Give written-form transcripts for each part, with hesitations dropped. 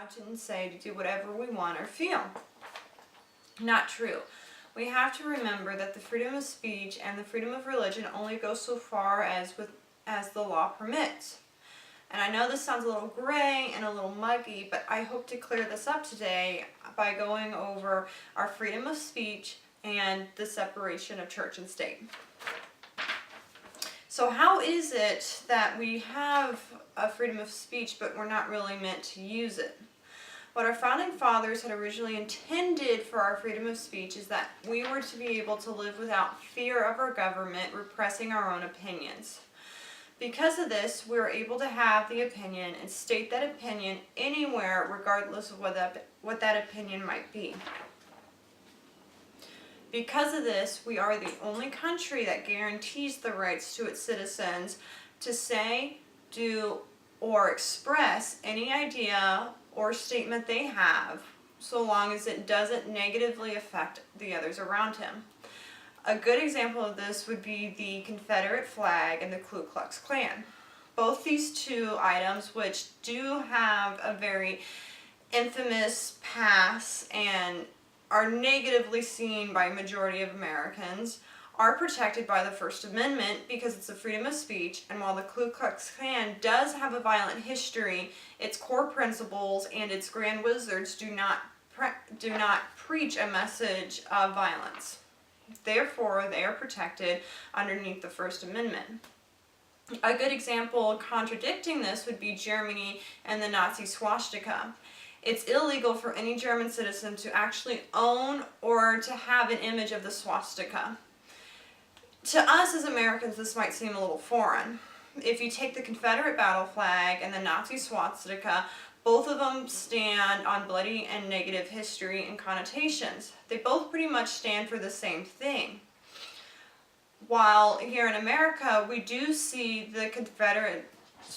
out and say to do whatever we want or feel. Not true. We have to remember that the freedom of speech and the freedom of religion only go so far as the law permits. And I know this sounds a little gray and a little muggy, but I hope to clear this up today by going over our freedom of speech and the separation of church and state. So how is it that we have a freedom of speech, but we're not really meant to use it? What our founding fathers had originally intended for our freedom of speech is that we were to be able to live without fear of our government repressing our own opinions. Because of this, we are able to have the opinion and state that opinion anywhere, regardless of what that opinion might be. Because of this, we are the only country that guarantees the rights to its citizens to say, do, or express any idea or statement they have, so long as it doesn't negatively affect the others around him. A good example of this would be the Confederate flag and the Ku Klux Klan. Both these two items, which do have a very infamous past and are negatively seen by a majority of Americans, are protected by the First Amendment because it's a freedom of speech, and while the Ku Klux Klan does have a violent history, its core principles and its grand wizards do not preach a message of violence. Therefore, they are protected underneath the First Amendment. A good example contradicting this would be Germany and the Nazi swastika. It's illegal for any German citizen to actually own or to have an image of the swastika. To us as Americans, this might seem a little foreign. If you take the Confederate battle flag and the Nazi swastika, both of them stand on bloody and negative history and connotations. They both pretty much stand for the same thing. While here in America, we do see the Confederate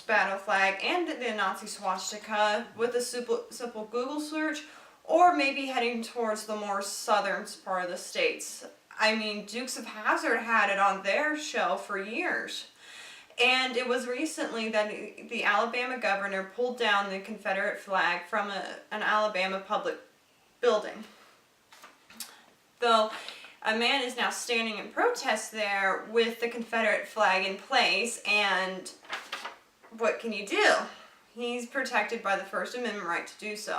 battle flag and the Nazi swastika with a simple Google search, or maybe heading towards the more southern part of the states. I mean, Dukes of Hazzard had it on their show for years. And it was recently that the Alabama governor pulled down the Confederate flag from an Alabama public building. Though a man is now standing in protest there with the Confederate flag in place, and what can you do? He's protected by the First Amendment right to do so.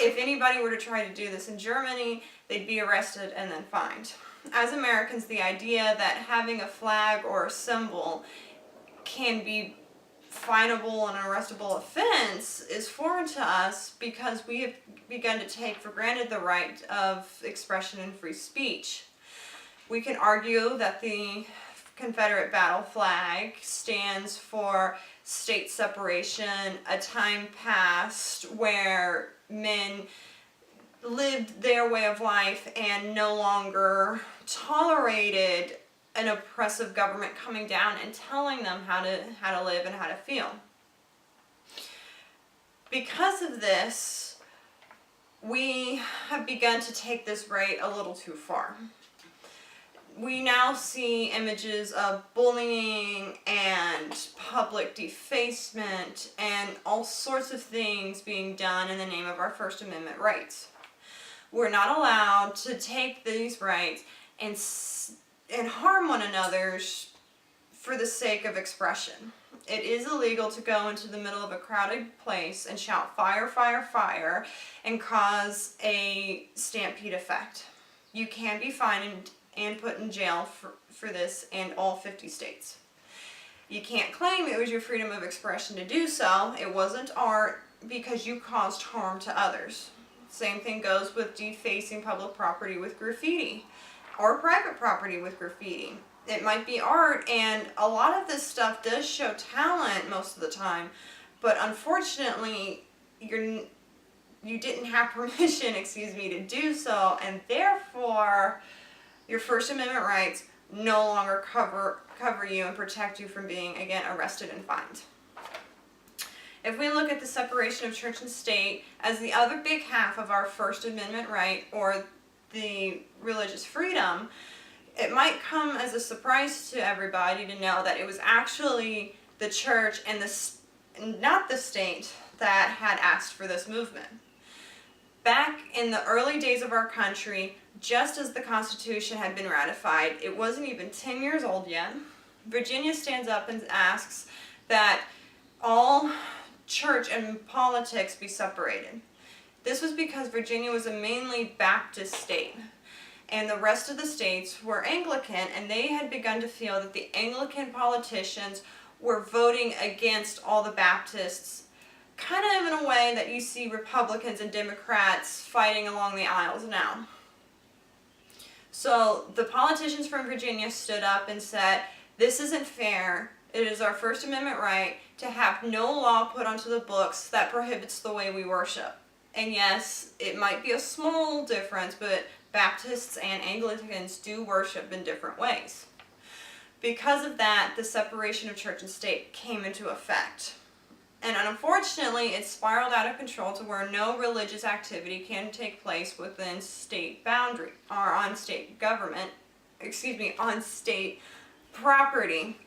If anybody were to try to do this in Germany, they'd be arrested and then fined. As Americans, the idea that having a flag or a symbol can be finable and arrestable offense is foreign to us because we have begun to take for granted the right of expression and free speech. We can argue that the Confederate battle flag stands for state separation, a time past where men lived their way of life and no longer tolerated an oppressive government coming down and telling them how to live and how to feel. Because of this, we have begun to take this right a little too far. We now see images of bullying and public defacement and all sorts of things being done in the name of our First Amendment rights. We're not allowed to take these rights and harm one another for the sake of expression. It is illegal to go into the middle of a crowded place and shout fire, fire, fire and cause a stampede effect. You can be fined and put in jail for this in all 50 states. You can't claim it was your freedom of expression to do so. It wasn't art because you caused harm to others. Same thing goes with defacing public property with graffiti or private property with graffiti. It might be art, and a lot of this stuff does show talent most of the time, but unfortunately you didn't have permission, to do so, and therefore your First Amendment rights no longer cover you and protect you from being, again, arrested and fined. If we look at the separation of church and state as the other big half of our First Amendment right, or the religious freedom, it might come as a surprise to everybody to know that it was actually the church and not the state, that had asked for this movement. Back in the early days of our country, just as the Constitution had been ratified, it wasn't even 10 years old yet, Virginia stands up and asks that all church and politics be separated. This was because Virginia was a mainly Baptist state, and the rest of the states were Anglican, and they had begun to feel that the Anglican politicians were voting against all the Baptists, kind of in a way that you see Republicans and Democrats fighting along the aisles now. So the politicians from Virginia stood up and said, "This isn't fair. It is our First Amendment right to have no law put onto the books that prohibits the way we worship." And yes, it might be a small difference, but Baptists and Anglicans do worship in different ways. Because of that, the separation of church and state came into effect. And unfortunately, it spiraled out of control to where no religious activity can take place within state boundary, or on state government, on state property.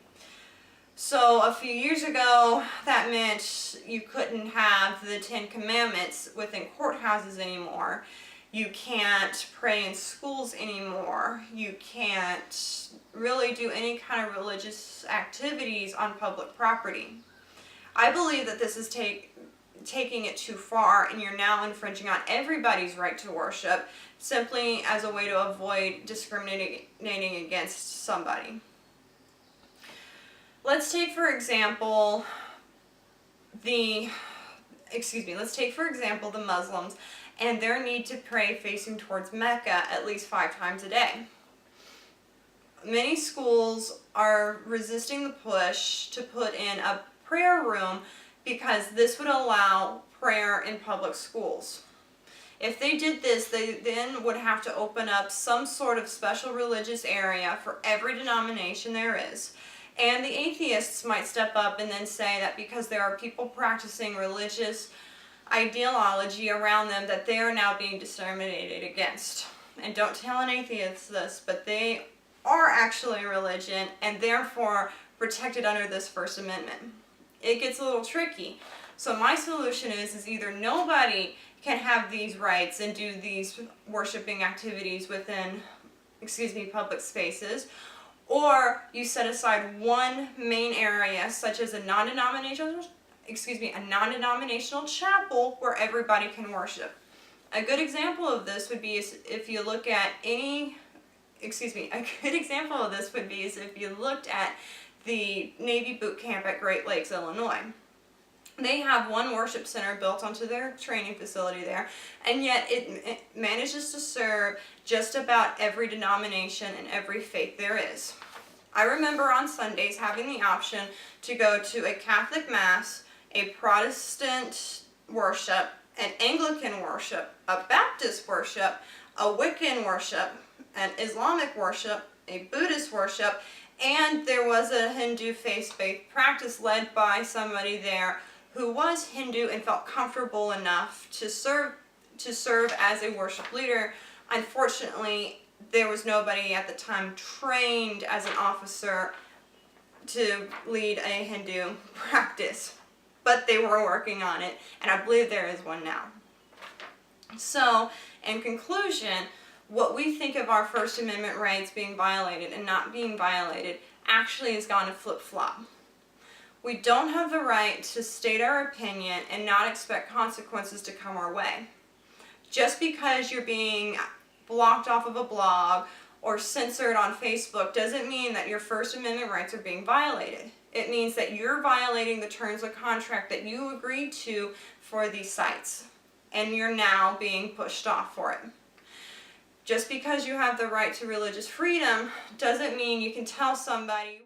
So a few years ago, that meant you couldn't have the 10 Commandments within courthouses anymore. You can't pray in schools anymore. You can't really do any kind of religious activities on public property. I believe that this is taking it too far, and you're now infringing on everybody's right to worship simply as a way to avoid discriminating against somebody. Let's take for example the Muslims and their need to pray facing towards Mecca at least 5 times a day. Many schools are resisting the push to put in a prayer room because this would allow prayer in public schools. If they did this, they then would have to open up some sort of special religious area for every denomination there is. And the atheists might step up and then say that because there are people practicing religious ideology around them, that they are now being discriminated against. And don't tell an atheist this, but they are actually a religion and therefore protected under this First Amendment. It gets a little tricky. So my solution is either nobody can have these rights and do these worshiping activities within, public spaces, or you set aside one main area, such as a non-denominational chapel where everybody can worship. A good example of this would be if you look at the Navy boot camp at Great Lakes, Illinois. They have one worship center built onto their training facility there, and yet it manages to serve just about every denomination and every faith there is. I remember on Sundays having the option to go to a Catholic Mass, a Protestant worship, an Anglican worship, a Baptist worship, a Wiccan worship, an Islamic worship, a Buddhist worship, and there was a Hindu faith-based practice led by somebody there who was Hindu and felt comfortable enough to serve as a worship leader. Unfortunately, there was nobody at the time trained as an officer to lead a Hindu practice, but they were working on it, and I believe there is one now. So, in conclusion, what we think of our First Amendment rights being violated and not being violated actually has gone to flip-flop. We don't have the right to state our opinion and not expect consequences to come our way. Just because you're being blocked off of a blog or censored on Facebook doesn't mean that your First Amendment rights are being violated. It means that you're violating the terms of contract that you agreed to for these sites, and you're now being pushed off for it. Just because you have the right to religious freedom doesn't mean you can tell somebody